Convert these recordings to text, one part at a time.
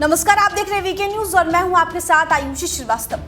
नमस्कार, आप देख रहे हैं वीके न्यूज और मैं हूं आपके साथ आयुषी श्रीवास्तव।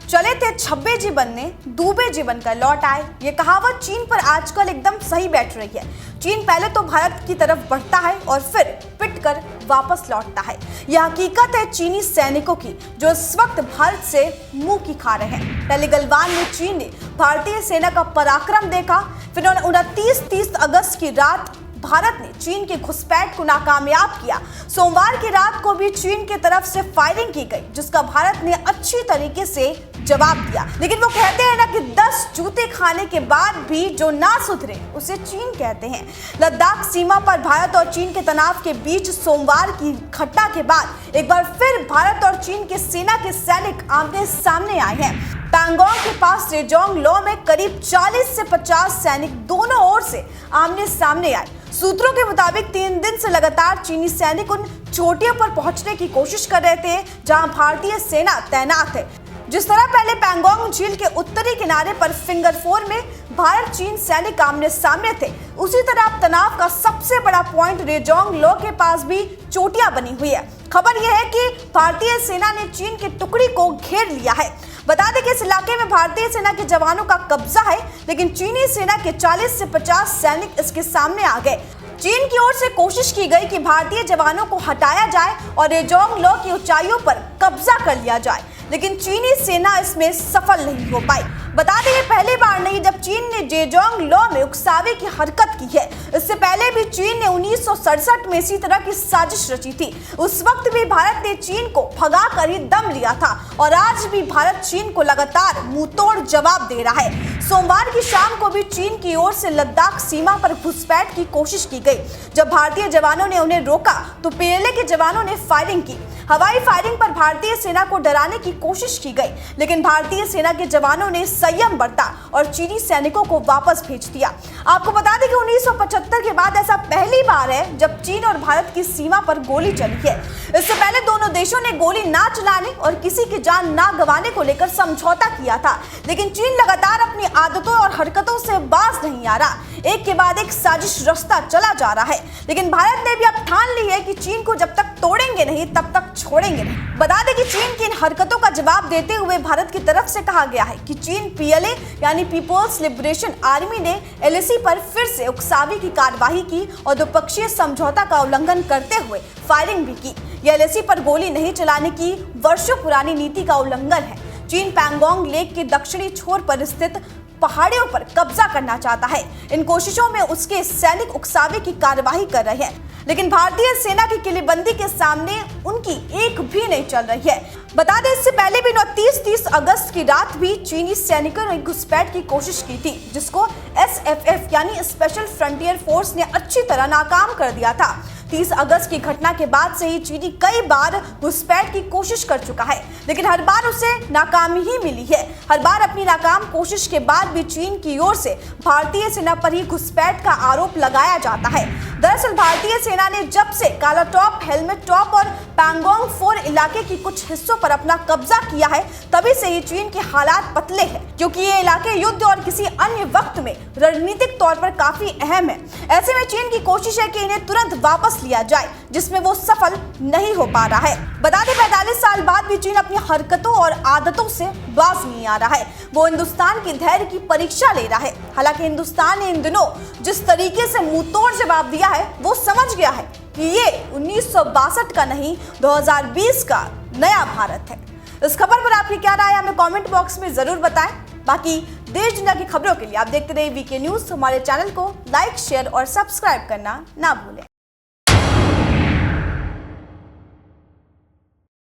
चले थे छब्बे जी बनने, डूबे जी बनकर लौट आए। ये कहावत चीन पर आजकल एकदम सही बैठ रही है। चीन पहले तो भारत की तरफ बढ़ता है और फिर पिट कर वापस लौटता है। यह हकीकत है चीनी सैनिकों की, जो इस वक्त भारत से मुंह की खा रहे हैं। पहले गलवान में चीन ने भारतीय सेना का पराक्रम देखा, फिर 29-30 अगस्त की रात भारत ने चीन के घुसपैठ को नाकामयाब किया। सोमवार की रात को भी चीन की तरफ से फायरिंग की गई, जिसका भारत ने अच्छी तरीके से जवाब दिया। लेकिन वो कहते हैं ना कि 10 जूते खाने के बाद भी जो ना सुधरे उसे चीन कहते हैं। लद्दाख सीमा पर भारत और चीन के तनाव के बीच सोमवार की घटना के बाद एक बार फिर भारत और चीन के सेना के सैनिक आमने सामने आए हैं। पैंगोंग के पास रेजोंग लो में करीब 40 से 50 सैनिक दोनों ओर से आमने सामने आए। सूत्रों के मुताबिक 3 दिन से लगातार चीनी सैनिक उन चोटियों पर पहुंचने की कोशिश कर रहे थे जहां भारतीय सेना तैनात है। जिस तरह पहले पैंगोंग झील के उत्तरी किनारे पर फिंगर 4 में भारत चीन सैनिक आमने सामने थे, उसी तरह अब तनाव का सबसे बड़ा पॉइंट रेजोंग लो के पास भी चोटियां बनी हुई है। खबर यह है कि भारतीय सेना ने चीन की टुकड़ी को घेर लिया है। बता दें कि इस इलाके में भारतीय सेना के जवानों का कब्जा है, लेकिन चीनी सेना के 40 से 50 सैनिक इसके सामने आ गए। चीन की ओर से कोशिश की गई कि भारतीय जवानों को हटाया जाए और रेजोंग लो की ऊंचाइयों पर कब्जा कर लिया जाए, लेकिन चीनी सेना इसमें सफल नहीं हो पाई। बता दें ये पहली बार नहीं जब चीन ने जेजोंग लो में उकसावे की हरकत की है। इससे पहले भी चीन ने 1967 में इसी तरह की साजिश रची थी। उस वक्त भी भारत ने चीन को भगा कर ही दम लिया था और आज भी भारत चीन को लगातार मुंहतोड़ जवाब दे रहा है। सोमवार की शाम को भी चीन की ओर से लद्दाख सीमा पर घुसपैठ की कोशिश की गई। जब भारतीय जवानों ने उन्हें रोका तो पीएलए के जवानों ने फायरिंग की। हवाई फायरिंग पर भारतीय सेना को डराने की कोशिश की गई, लेकिन भारतीय सेना के जवानों ने संयम बरता और चीनी सैनिकों को वापस भेज दिया। आपको बता दें कि 1975 के बाद ऐसा पहली बार है जब चीन और भारत की सीमा पर गोली चली है। इससे पहले दोनों देशों ने गोली ना चलाने और किसी की जान ना गंवाने को लेकर समझौता किया था, लेकिन चीन लगातार अपनी आदतों और हरकतों से बाज नहीं आ रहा। एक के बाद एक साजिश रचता चला जा रहा है, लेकिन भारत ने भी अब ठान ली है कि चीन को जब तक तोड़ेंगे नहीं तब तक छोड़ेंगे नहीं। बता दें कि चीन की इन हरकतों का जवाब देते हुए भारत की तरफ से कहा गया है कि चीन पीएलए यानी पीपुल्स लिबरेशन आर्मी ने एलएसी पर फिर से उकसावे की कार्रवाई की और द्विपक्षीय समझौता का उल्लंघन करते हुए फायरिंग भी की। यह एलएसी पर गोली नहीं चलाने की वर्षों पुरानी नीति का उल्लंघन है। चीन पैंगोंग लेक के दक्षिणी छोर पर स्थित पहाड़ियों पर कब्जा करना चाहता है। इन कोशिशों में उसके सैनिक उकसावे की कार्रवाई कर रहे हैं, लेकिन भारतीय सेना की किलेबंदी के सामने उनकी एक भी नहीं चल रही है। बता दें इससे पहले भी 29-30 अगस्त की रात भी चीनी सैनिकों ने घुसपैठ की कोशिश की थी, जिसको एसएफएफ यानी स्पेशल फ्रंटियर फोर्स ने अच्छी तरह नाकाम कर दिया था। 30 अगस्त की घटना के बाद से ही चीनी कई बार घुसपैठ की कोशिश कर चुका है, लेकिन हर बार उसे नाकामी ही मिली है। हर बार अपनी नाकाम कोशिश के बाद भी चीन की ओर से भारतीय सेना पर ही घुसपैठ का आरोप लगाया जाता है। दरअसल भारतीय सेना ने जब से काला टॉप, हेलमेट टॉप और पैंगोंग 4 इलाके की कुछ हिस्सों पर अपना कब्जा किया है, तभी से ही चीन के हालात पतले हैं, क्योंकि ये इलाके युद्ध और किसी अन्य वक्त में रणनीतिक तौर पर काफी अहम है। ऐसे में चीन की कोशिश है कि इन्हें तुरंत वापस लिया जाए, जिसमें वो सफल नहीं हो पा रहा है। बता दें 45 साल बाद भी चीन अपनी हरकतों और आदतों से बाज नहीं आ रहा है। वो हिंदुस्तान की धैर्य की परीक्षा ले रहा है। हालांकि हिंदुस्तान ने इन दिनों जिस तरीके से मुंहतोड़ जवाब दिया है, वो समझ गया है कि ये 1962 का नहीं 2020 का नया भारत है। इस खबर पर आपकी क्या राय है, हमें कमेंट बॉक्स में जरूर बताएं। बाकी देश दुनिया की खबरों के लिए आप देखते रहिए वीके न्यूज। हमारे चैनल को लाइक, शेयर और सब्सक्राइब करना ना भूलें।